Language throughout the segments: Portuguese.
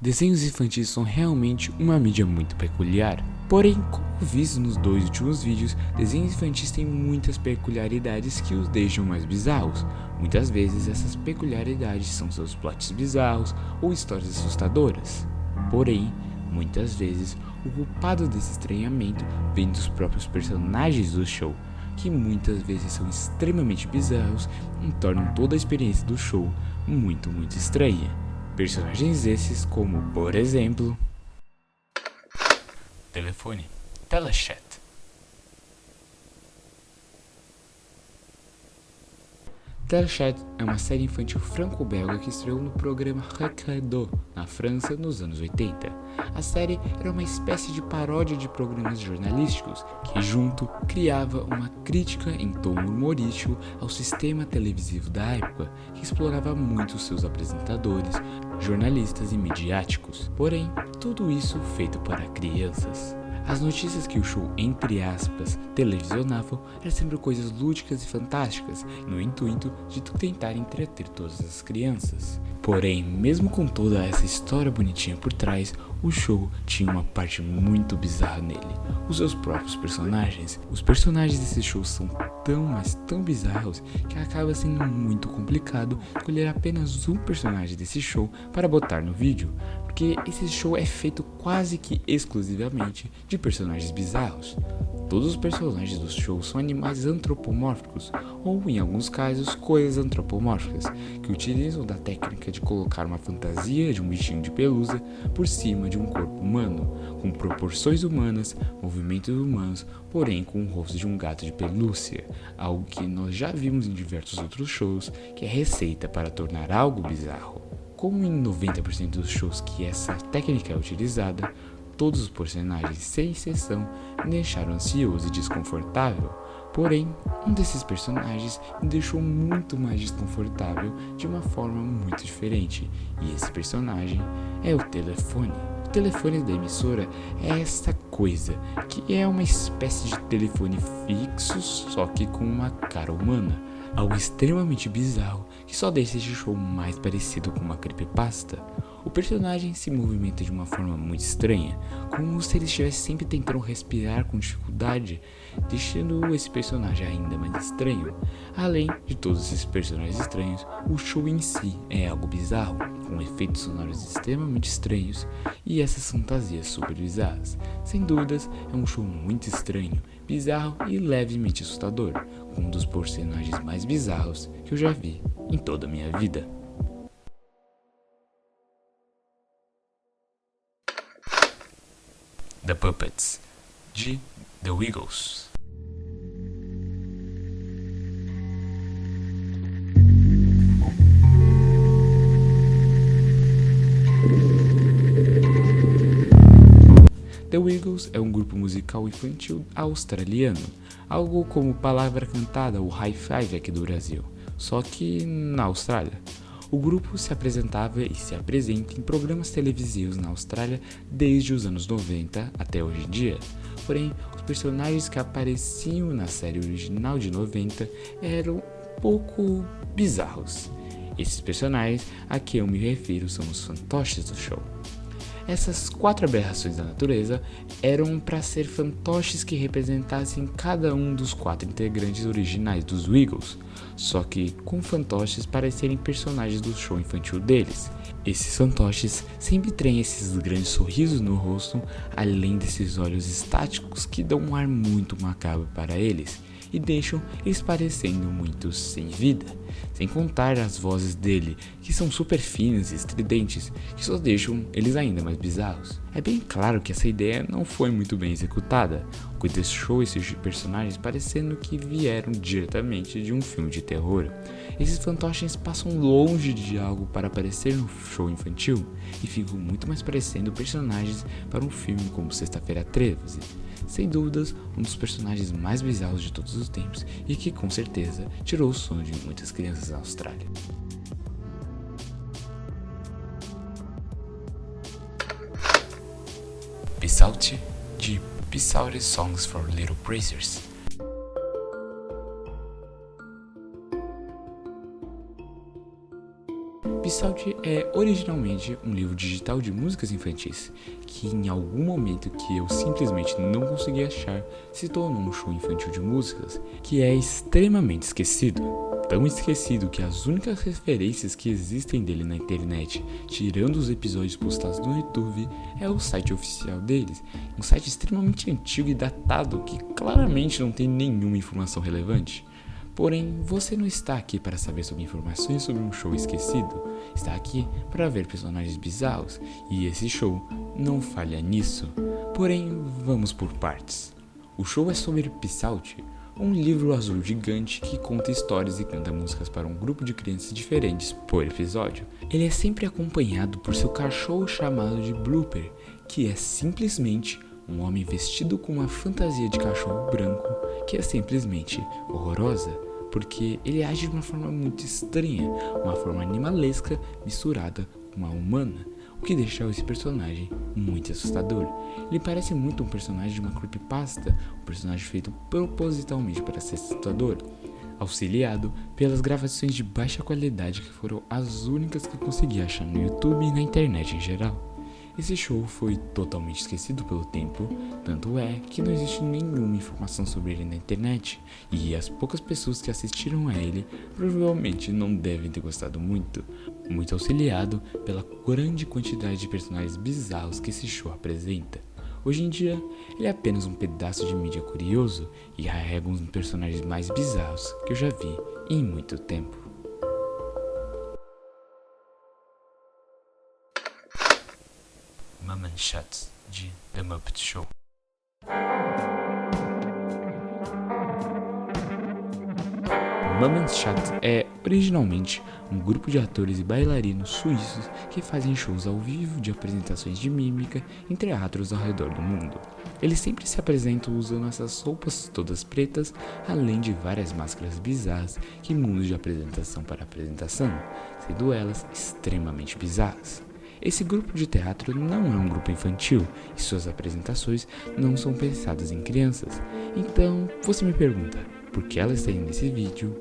Desenhos infantis são realmente uma mídia muito peculiar. Porém, como visto nos 2 últimos vídeos, desenhos infantis têm muitas peculiaridades que os deixam mais bizarros. Muitas vezes essas peculiaridades são seus plots bizarros ou histórias assustadoras. Porém, muitas vezes, o culpado desse estranhamento vem dos próprios personagens do show, que muitas vezes são extremamente bizarros e tornam toda a experiência do show muito estranha. Personagens esses como, por exemplo, telefone, telechat. Telechat é uma série infantil franco-belga que estreou no programa Recredo, na França, nos anos 80. A série era uma espécie de paródia de programas jornalísticos que, junto, criava uma crítica em tom humorístico ao sistema televisivo da época, que explorava muito seus apresentadores, jornalistas e midiáticos. Porém, tudo isso feito para crianças. As notícias que o show, entre aspas, televisionavam eram sempre coisas lúdicas e fantásticas, no intuito de tentar entreter todas as crianças. Porém, mesmo com toda essa história bonitinha por trás, o show tinha uma parte muito bizarra nele, os seus próprios personagens. Os personagens desse show são tão bizarros que acaba sendo muito complicado escolher apenas um personagem desse show para botar no vídeo, porque esse show é feito quase que exclusivamente de personagens bizarros. Todos os personagens do show são animais antropomórficos, ou em alguns casos, coisas antropomórficas, que utilizam da técnica de colocar uma fantasia de um bichinho de pelúcia por cima de um corpo humano, com proporções humanas, movimentos humanos, porém com o rosto de um gato de pelúcia, algo que nós já vimos em diversos outros shows, que é receita para tornar algo bizarro. Como em 90% dos shows que essa técnica é utilizada, todos os personagens, sem exceção, me deixaram ansioso e desconfortável. Porém, um desses personagens me deixou muito mais desconfortável de uma forma muito diferente, e esse personagem é o telefone. O telefone da emissora é essa coisa, que é uma espécie de telefone fixo, só que com uma cara humana. Algo extremamente bizarro que só deixa este show mais parecido com uma creepypasta. O personagem se movimenta de uma forma muito estranha, como se ele estivesse sempre tentando respirar com dificuldade, deixando esse personagem ainda mais estranho. Além de todos esses personagens estranhos, o show em si é algo bizarro, com efeitos sonoros extremamente estranhos e essas fantasias super bizarras. Sem dúvidas, é um show muito estranho, bizarro e levemente assustador, com um dos personagens mais bizarros que eu já vi em toda a minha vida. The Puppets, de The Wiggles. The Wiggles é um grupo musical infantil australiano, algo como Palavra Cantada ou High Five aqui do Brasil, só que na Austrália. O grupo se apresentava e se apresenta em programas televisivos na Austrália desde os anos 90 até hoje em dia. Porém, os personagens que apareciam na série original de 90 eram um pouco bizarros. Esses personagens a que eu me refiro são os fantoches do show. Essas 4 aberrações da natureza eram para ser fantoches que representassem cada um dos 4 integrantes originais dos Wiggles, só que com fantoches parecerem personagens do show infantil deles. Esses fantoches sempre têm esses grandes sorrisos no rosto, além desses olhos estáticos que dão um ar muito macabro para eles e deixam eles parecendo muito sem vida, sem contar as vozes dele, que são super finas e estridentes, que só deixam eles ainda mais bizarros. É bem claro que essa ideia não foi muito bem executada, o que deixou esses personagens parecendo que vieram diretamente de um filme de terror. Esses fantoches passam longe de algo para aparecer no show infantil e ficam muito mais parecendo personagens para um filme como Sexta-feira 13. Sem dúvidas, um dos personagens mais bizarros de todos os tempos e que com certeza tirou o sono de muitas crianças na Austrália. Psalty, de Psalty Songs for Little Praisers. Salt é originalmente um livro digital de músicas infantis, que em algum momento que eu simplesmente não consegui achar, se tornou um show infantil de músicas que é extremamente esquecido. Tão esquecido que as únicas referências que existem dele na internet, tirando os episódios postados no YouTube, é o site oficial deles, um site extremamente antigo e datado que claramente não tem nenhuma informação relevante. Porém, você não está aqui para saber sobre informações sobre um show esquecido, está aqui para ver personagens bizarros, e esse show não falha nisso. Porém, vamos por partes. O show é sobre P-Salt, um livro azul gigante que conta histórias e canta músicas para um grupo de crianças diferentes por episódio. Ele é sempre acompanhado por seu cachorro chamado de Blooper, que é simplesmente um homem vestido com uma fantasia de cachorro branco que é simplesmente horrorosa, porque ele age de uma forma muito estranha, uma forma animalesca misturada com uma humana, o que deixa esse personagem muito assustador. Ele parece muito um personagem de uma creepypasta, um personagem feito propositalmente para ser assustador, auxiliado pelas gravações de baixa qualidade que foram as únicas que consegui achar no YouTube e na internet em geral. Esse show foi totalmente esquecido pelo tempo, tanto é que não existe nenhuma informação sobre ele na internet, e as poucas pessoas que assistiram a ele provavelmente não devem ter gostado muito auxiliado pela grande quantidade de personagens bizarros que esse show apresenta. Hoje em dia, ele é apenas um pedaço de mídia curioso e carrega um dos personagens mais bizarros que eu já vi em muito tempo. Mum and Shots de The Muppet Show. Mum and Shots é originalmente um grupo de atores e bailarinos suíços que fazem shows ao vivo de apresentações de mímica em teatros ao redor do mundo. Eles sempre se apresentam usando essas roupas todas pretas, além de várias máscaras bizarras que mudam de apresentação para apresentação, sendo elas extremamente bizarras. Esse grupo de teatro não é um grupo infantil e suas apresentações não são pensadas em crianças. Então, você me pergunta, por que ela está nesse vídeo?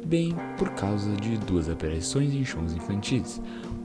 Bem, por causa de duas aparições em shows infantis,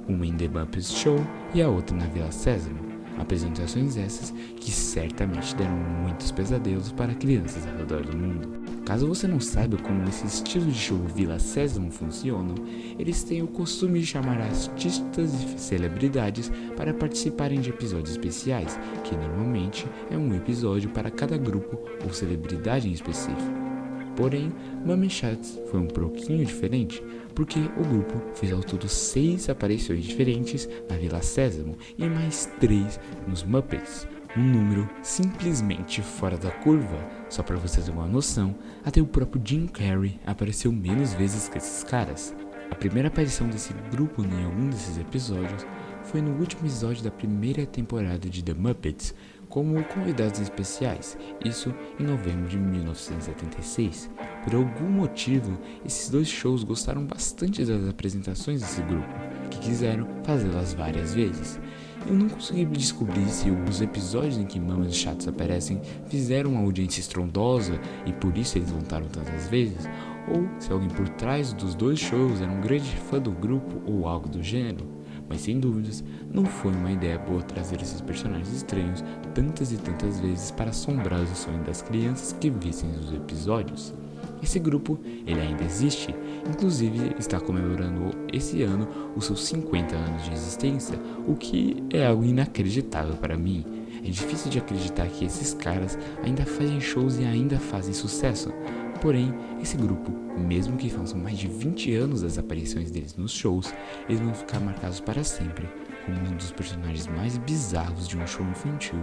uma em The Muppet Show e a outra na Vila Sésamo. Apresentações essas que certamente deram muitos pesadelos para crianças ao redor do mundo. Caso você não saiba como esse estilo de show Vila Sésamo funciona, eles têm o costume de chamar artistas e celebridades para participarem de episódios especiais, que normalmente é um episódio para cada grupo ou celebridade em específico. Porém, Mum and Shots foi um pouquinho diferente, porque o grupo fez ao todo 6 aparições diferentes na Vila Sésamo e mais 3 nos Muppets, um número simplesmente fora da curva. Só para você ter uma noção, até o próprio Jim Carrey apareceu menos vezes que esses caras. A primeira aparição desse grupo em algum desses episódios foi no último episódio da primeira temporada de The Muppets, como convidados especiais, isso em novembro de 1976. Por algum motivo, esses dois shows gostaram bastante das apresentações desse grupo, que quiseram fazê-las várias vezes. Eu não consegui descobrir se os episódios em que Mum and Shots aparecem fizeram uma audiência estrondosa e por isso eles voltaram tantas vezes, ou se alguém por trás dos dois shows era um grande fã do grupo ou algo do gênero. Mas sem dúvidas, não foi uma ideia boa trazer esses personagens estranhos tantas e tantas vezes para assombrar o sonho das crianças que vissem os episódios. Esse grupo, ele ainda existe, inclusive está comemorando esse ano os seus 50 anos de existência, o que é algo inacreditável para mim. É difícil de acreditar que esses caras ainda fazem shows e ainda fazem sucesso. Porém, esse grupo, mesmo que façam mais de 20 anos das aparições deles nos shows, eles vão ficar marcados para sempre como um dos personagens mais bizarros de um show infantil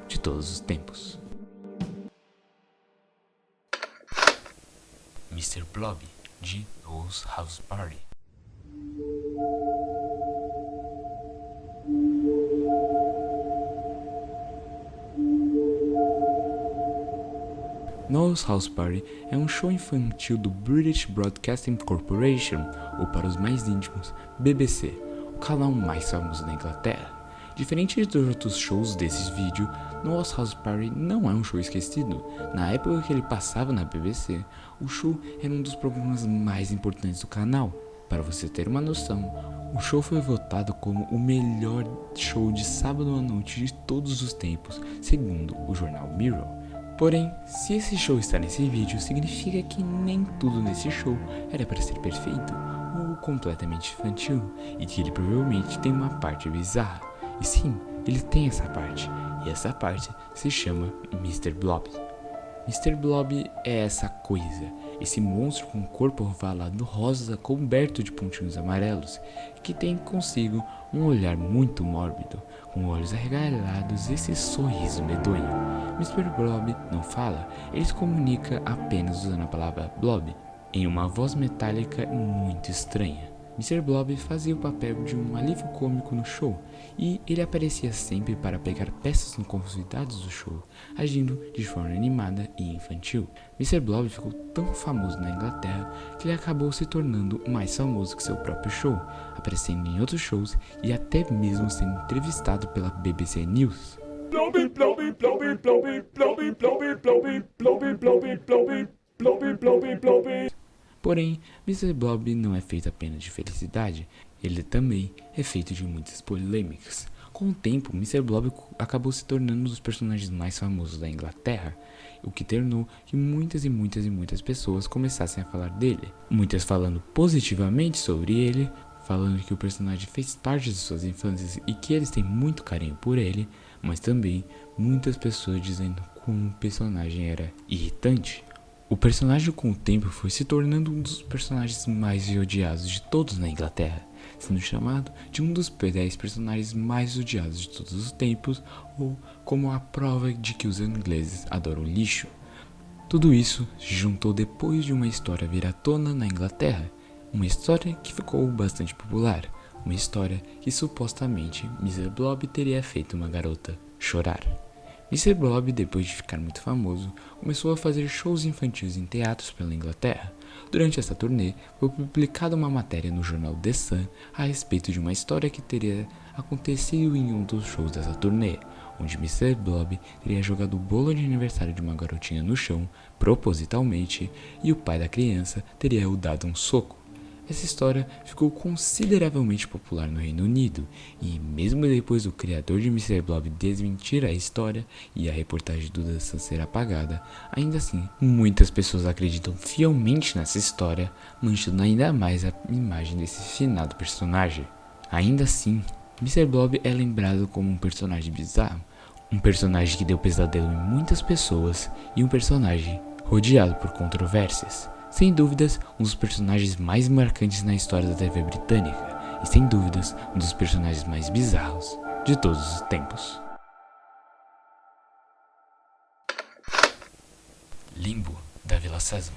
de todos os tempos. Mr. Blob, de Noah's House Party. Noah's House Party é um show infantil do British Broadcasting Corporation, ou para os mais íntimos, BBC, o canal mais famoso da Inglaterra. Diferente dos outros shows desses vídeos, Noah's House Party não é um show esquecido. Na época que ele passava na BBC, o show era um dos programas mais importantes do canal. Para você ter uma noção, o show foi votado como o melhor show de sábado à noite de todos os tempos, segundo o jornal Mirror. Porém, se esse show está nesse vídeo, significa que nem tudo nesse show era para ser perfeito ou completamente infantil, e que ele provavelmente tem uma parte bizarra. E sim, ele tem essa parte, e essa parte se chama Mr. Blob. Mr. Blob é essa coisa, esse monstro com um corpo ovalado rosa coberto de pontinhos amarelos, que tem consigo um olhar muito mórbido, com olhos arregalados e esse sorriso medonho. Mr. Blob não fala, ele se comunica apenas usando a palavra Blob, em uma voz metálica muito estranha. Mr. Blob fazia o papel de um alívio cômico no show, e ele aparecia sempre para pegar peças nos convidados do show, agindo de forma animada e infantil. Mr. Blob ficou tão famoso na Inglaterra que ele acabou se tornando mais famoso que seu próprio show, aparecendo em outros shows e até mesmo sendo entrevistado pela BBC News. Bloby, Bloby, Bloby, Bloby, Bloby, Bloby, Bloby, Bloby, Bloby, Bloby, Bloby, Bloby, Bloby. Porém, Mr. Blob não é feito apenas de felicidade, ele também é feito de muitas polêmicas. Com o tempo, Mr. Blob acabou se tornando um dos personagens mais famosos da Inglaterra, o que tornou que muitas pessoas começassem a falar dele. Muitas falando positivamente sobre ele, falando que o personagem fez parte de suas infâncias e que eles têm muito carinho por ele, mas também muitas pessoas dizendo como o personagem era irritante. O personagem com o tempo foi se tornando um dos personagens mais odiados de todos na Inglaterra, sendo chamado de um dos 10 personagens mais odiados de todos os tempos, ou como a prova de que os ingleses adoram lixo. Tudo isso se juntou depois de uma história vir à tona na Inglaterra, uma história que ficou bastante popular, uma história que supostamente Mr. Blob teria feito uma garota chorar. Mr. Blob, depois de ficar muito famoso, começou a fazer shows infantis em teatros pela Inglaterra. Durante essa turnê, foi publicada uma matéria no jornal The Sun a respeito de uma história que teria acontecido em um dos shows dessa turnê, onde Mr. Blob teria jogado o bolo de aniversário de uma garotinha no chão, propositalmente, e o pai da criança teria o dado um soco. Essa história ficou consideravelmente popular no Reino Unido, e mesmo depois do criador de Mr. Blob desmentir a história e a reportagem do The Sun ser apagada, ainda assim, muitas pessoas acreditam fielmente nessa história, manchando ainda mais a imagem desse finado personagem. Ainda assim, Mr. Blob é lembrado como um personagem bizarro, um personagem que deu pesadelo em muitas pessoas e um personagem rodeado por controvérsias. Sem dúvidas, um dos personagens mais marcantes na história da TV britânica e, sem dúvidas, um dos personagens mais bizarros de todos os tempos. Limbo, da Vila Sésamo.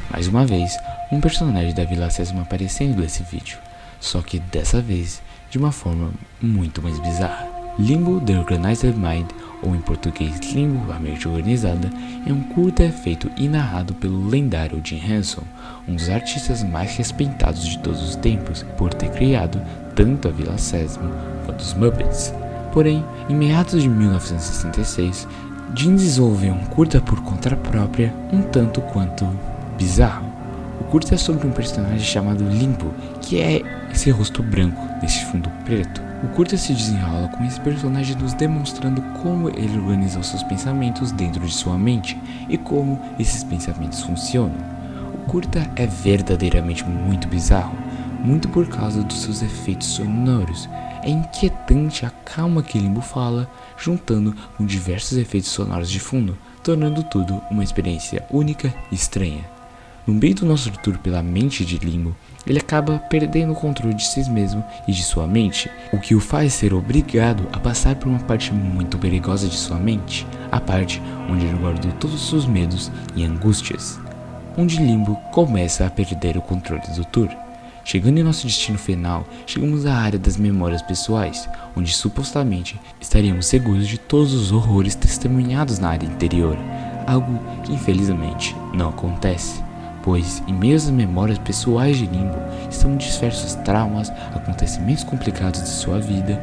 Mais uma vez, um personagem da Vila Sésamo aparecendo nesse vídeo, só que dessa vez de uma forma muito mais bizarra. Limbo, The Organized Mind, ou em português Limbo, a mente organizada, é um curta feito e narrado pelo lendário Jim Henson, um dos artistas mais respeitados de todos os tempos, por ter criado tanto a Vila Sésamo quanto os Muppets. Porém, em meados de 1966, Jim desenvolveu um curta por conta própria, um tanto quanto bizarro. O curta é sobre um personagem chamado Limbo, que é esse rosto branco desse fundo preto. O curta se desenrola com esse personagem nos demonstrando como ele organiza os seus pensamentos dentro de sua mente e como esses pensamentos funcionam. O curta é verdadeiramente muito bizarro, muito por causa dos seus efeitos sonoros. É inquietante a calma que Limbo fala, juntando com diversos efeitos sonoros de fundo, tornando tudo uma experiência única e estranha. No meio do nosso tour pela mente de Limbo, ele acaba perdendo o controle de si mesmo e de sua mente, o que o faz ser obrigado a passar por uma parte muito perigosa de sua mente, a parte onde ele guardou todos os seus medos e angústias, onde Limbo começa a perder o controle do tour. Chegando em nosso destino final, chegamos à área das memórias pessoais, onde supostamente estaríamos seguros de todos os horrores testemunhados na área interior, algo que infelizmente não acontece. Pois, em meio às memórias pessoais de Limbo, estão diversos traumas, acontecimentos complicados de sua vida,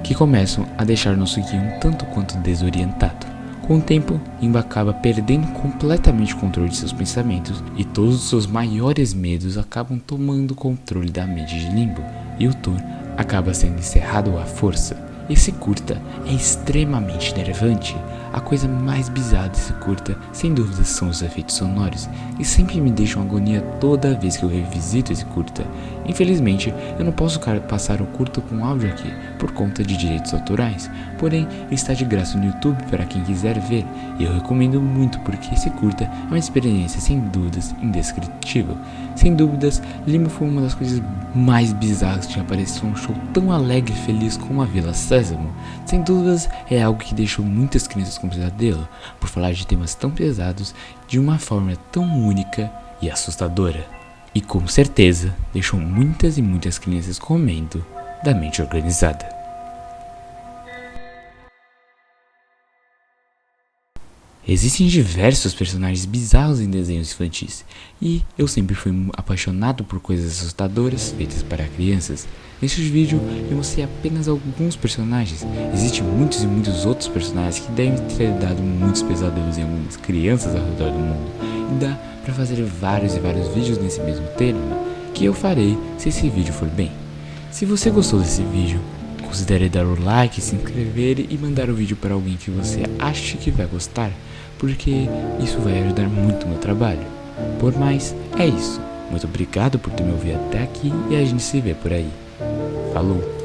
que começam a deixar nosso guia um tanto quanto desorientado. Com o tempo, Limbo acaba perdendo completamente o controle de seus pensamentos e todos os seus maiores medos acabam tomando o controle da mente de Limbo e o tour acaba sendo encerrado à força. Esse curta é extremamente nervante. A coisa mais bizarra desse curta, sem dúvida, são os efeitos sonoros, que sempre me deixam agonia toda vez que eu revisito esse curta. Infelizmente, eu não posso passar o curta com áudio aqui, por conta de direitos autorais, porém, ele está de graça no YouTube para quem quiser ver, e eu recomendo muito porque esse curta é uma experiência sem dúvidas indescritível. Sem dúvidas, Limbo foi uma das coisas mais bizarras que já apareceu em um show tão alegre e feliz como a Vila Sésamo. Sem dúvidas, é algo que deixou muitas crianças com pesadelo, por falar de temas tão pesados de uma forma tão única e assustadora. E com certeza, deixou muitas e muitas crianças com medo da mente organizada. Existem diversos personagens bizarros em desenhos infantis, e eu sempre fui apaixonado por coisas assustadoras feitas para crianças. Neste vídeo eu mostrei apenas alguns personagens, existem muitos e muitos outros personagens que devem ter dado muitos pesadelos em algumas crianças ao redor do mundo, e dá para fazer vários e vários vídeos nesse mesmo tema, que eu farei se esse vídeo for bem. Se você gostou desse vídeo, considere dar o like, se inscrever e mandar o vídeo para alguém que você acha que vai gostar, porque isso vai ajudar muito o meu trabalho. Por mais, é isso. Muito obrigado por ter me ouvido até aqui e a gente se vê por aí. Falou!